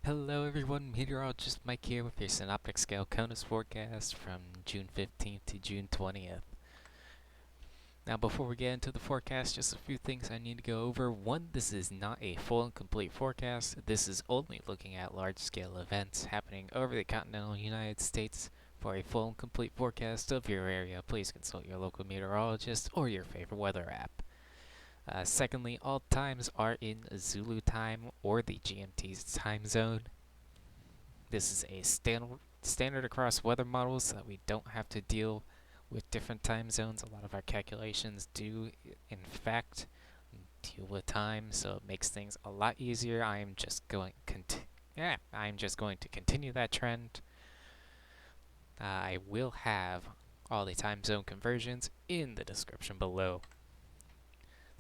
Hello everyone, Meteorologist Mike here with your Synoptic Scale CONUS forecast from June 15th to June 20th. Now before we get into the forecast, just a few things I need to go over. One, this is not a full and complete forecast. This is only looking at large-scale events happening over the continental United States. For a full and complete forecast of your area, please consult your local meteorologist or your favorite weather app. Secondly, all times are in Zulu time or the GMT time zone. This is a standard across weather models so that we don't have to deal with different time zones. A lot of our calculations do, in fact, deal with time, so it makes things a lot easier. I'm just going to continue that trend. I will have all the time zone conversions in the description below.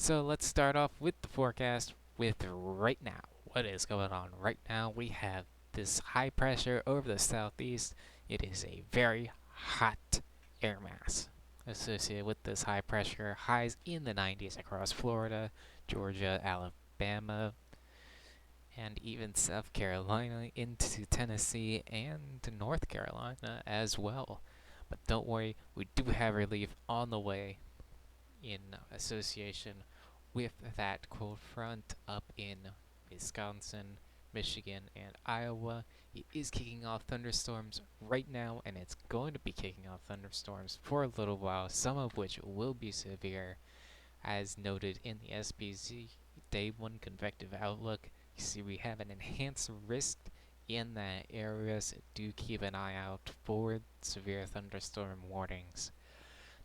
So let's start off with the forecast with right now. What is going on right now? We have this high pressure over the southeast. It is a very hot air mass associated with this high pressure. Highs in the 90s across Florida, Georgia, Alabama, and even South Carolina into Tennessee and North Carolina as well. But don't worry, we do have relief on the way in association with that cold front up in Wisconsin, Michigan, and Iowa. It is kicking off thunderstorms right now, and it's going to be kicking off thunderstorms for a little while, some of which will be severe, as noted in the SPZ Day 1 Convective Outlook. You see we have an enhanced risk in that area, so do keep an eye out for severe thunderstorm warnings.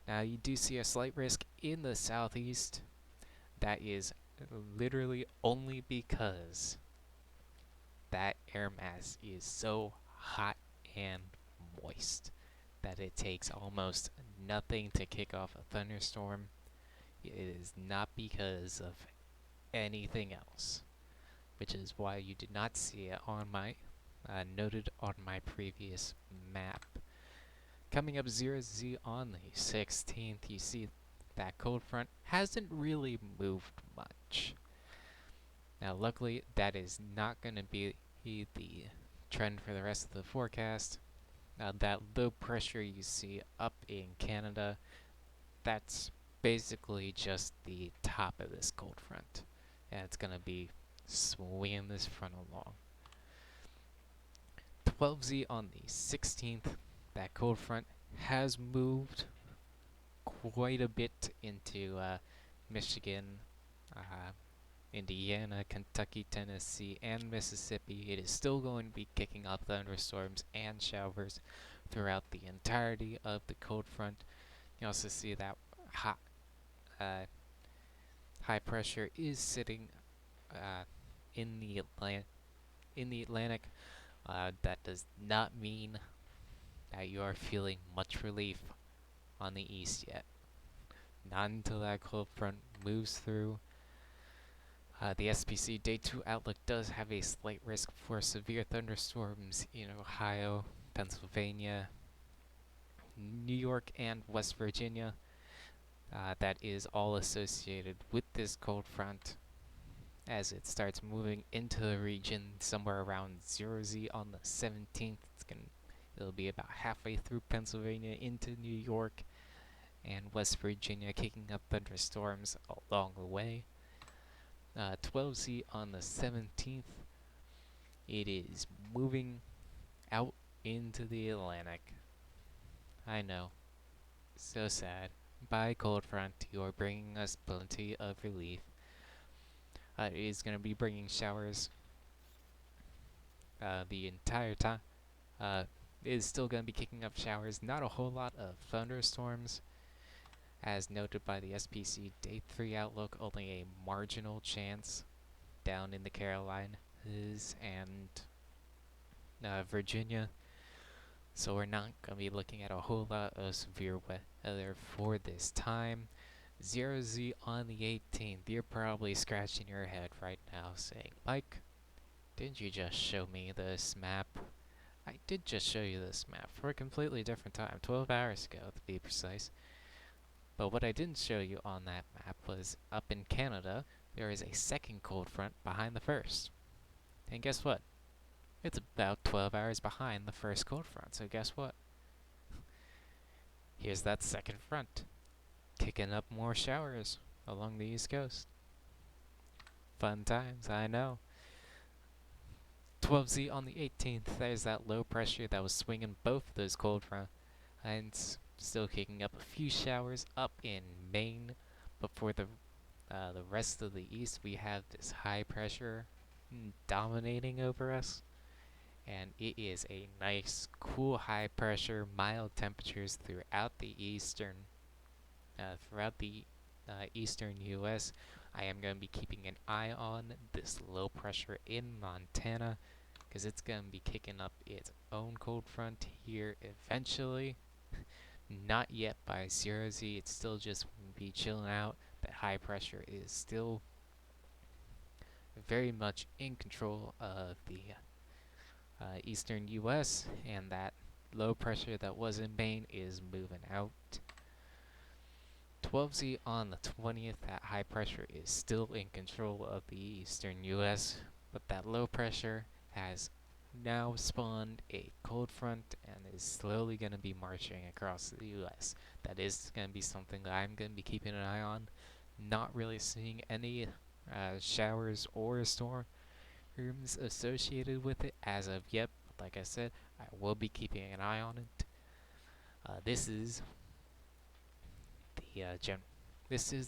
Now you do see a slight risk in the southeast. That is literally only because that air mass is so hot and moist that it takes almost nothing to kick off a thunderstorm. It is not because of anything else, which is why you did not see it on my noted on my previous map. Coming up 0Z on the 16th, you see that cold front hasn't really moved much. Now, luckily, that is not going to be the trend for the rest of the forecast. That low pressure you see up in Canada, that's basically just the top of this cold front. And it's going to be swinging this front along. 12Z on the 16th, that cold front has moved quite a bit into Michigan, Indiana, Kentucky, Tennessee, and Mississippi. It is still going to be kicking up thunderstorms and showers throughout the entirety of the cold front. You also see that high pressure is sitting in the Atlantic. That does not mean that you are feeling much relief on the east yet. Not until that cold front moves through. The SPC Day 2 outlook does have a slight risk for severe thunderstorms in Ohio, Pennsylvania, New York, and West Virginia. That is all associated with this cold front as it starts moving into the region somewhere around 0Z on the 17th. It'll be about halfway through Pennsylvania into New York and West Virginia, kicking up thunderstorms along the way. 12Z on the 17th, it is moving out into the Atlantic. I know, so sad. By cold front, you are bringing us plenty of relief. It is going to be bringing showers the entire time. It is still going to be kicking up showers, not a whole lot of thunderstorms. As noted by the SPC Day 3 outlook, only a marginal chance down in the Carolinas and Virginia. So we're not going to be looking at a whole lot of severe weather for this time. 0Z on the 18th. You're probably scratching your head right now saying, Mike, didn't you just show me this map? I did just show you this map for a completely different time, 12 hours ago to be precise. But what I didn't show you on that map was up in Canada, there is a second cold front behind the first. And guess what? It's about 12 hours behind the first cold front, so guess what? Here's that second front, kicking up more showers along the East Coast. Fun times, I know. 12Z on the 18th, there's that low pressure that was swinging both of those cold fronts, and still kicking up a few showers up in Maine. But for the rest of the East, we have this high pressure dominating over us, and it is a nice, cool, high pressure, mild temperatures throughout the eastern U.S. I am going to be keeping an eye on this low pressure in Montana because it's going to be kicking up its own cold front here eventually. Not yet by 0Z, it's still just be chilling out. That high pressure is still very much in control of the eastern U.S., and that low pressure that was in Maine is moving out. 12Z on the 20th, that high pressure is still in control of the eastern U.S., but that low pressure has now spawned a cold front and is slowly going to be marching across the U.S. That is going to be something that I'm going to be keeping an eye on. Not really seeing any showers or storms associated with it as of yet, but like I said, I will be keeping an eye on it. This is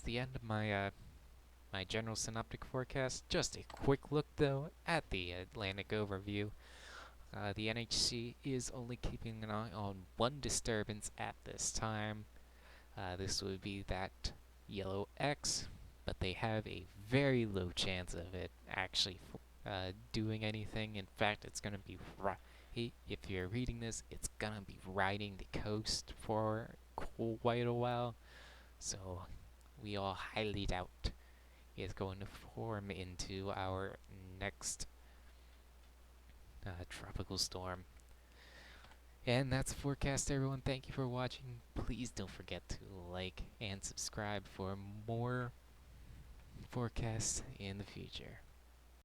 the end of my general synoptic forecast. Just a quick look though at the Atlantic overview. The NHC is only keeping an eye on one disturbance at this time. This would be that yellow X, but they have a very low chance of it actually doing anything. In fact, it's going to be if you're reading this, it's going to be riding the coast for quite a while. So we all highly doubt it's going to form into our next tropical storm. And that's the forecast, everyone. Thank you for watching. Please don't forget to like and subscribe for more forecasts in the future.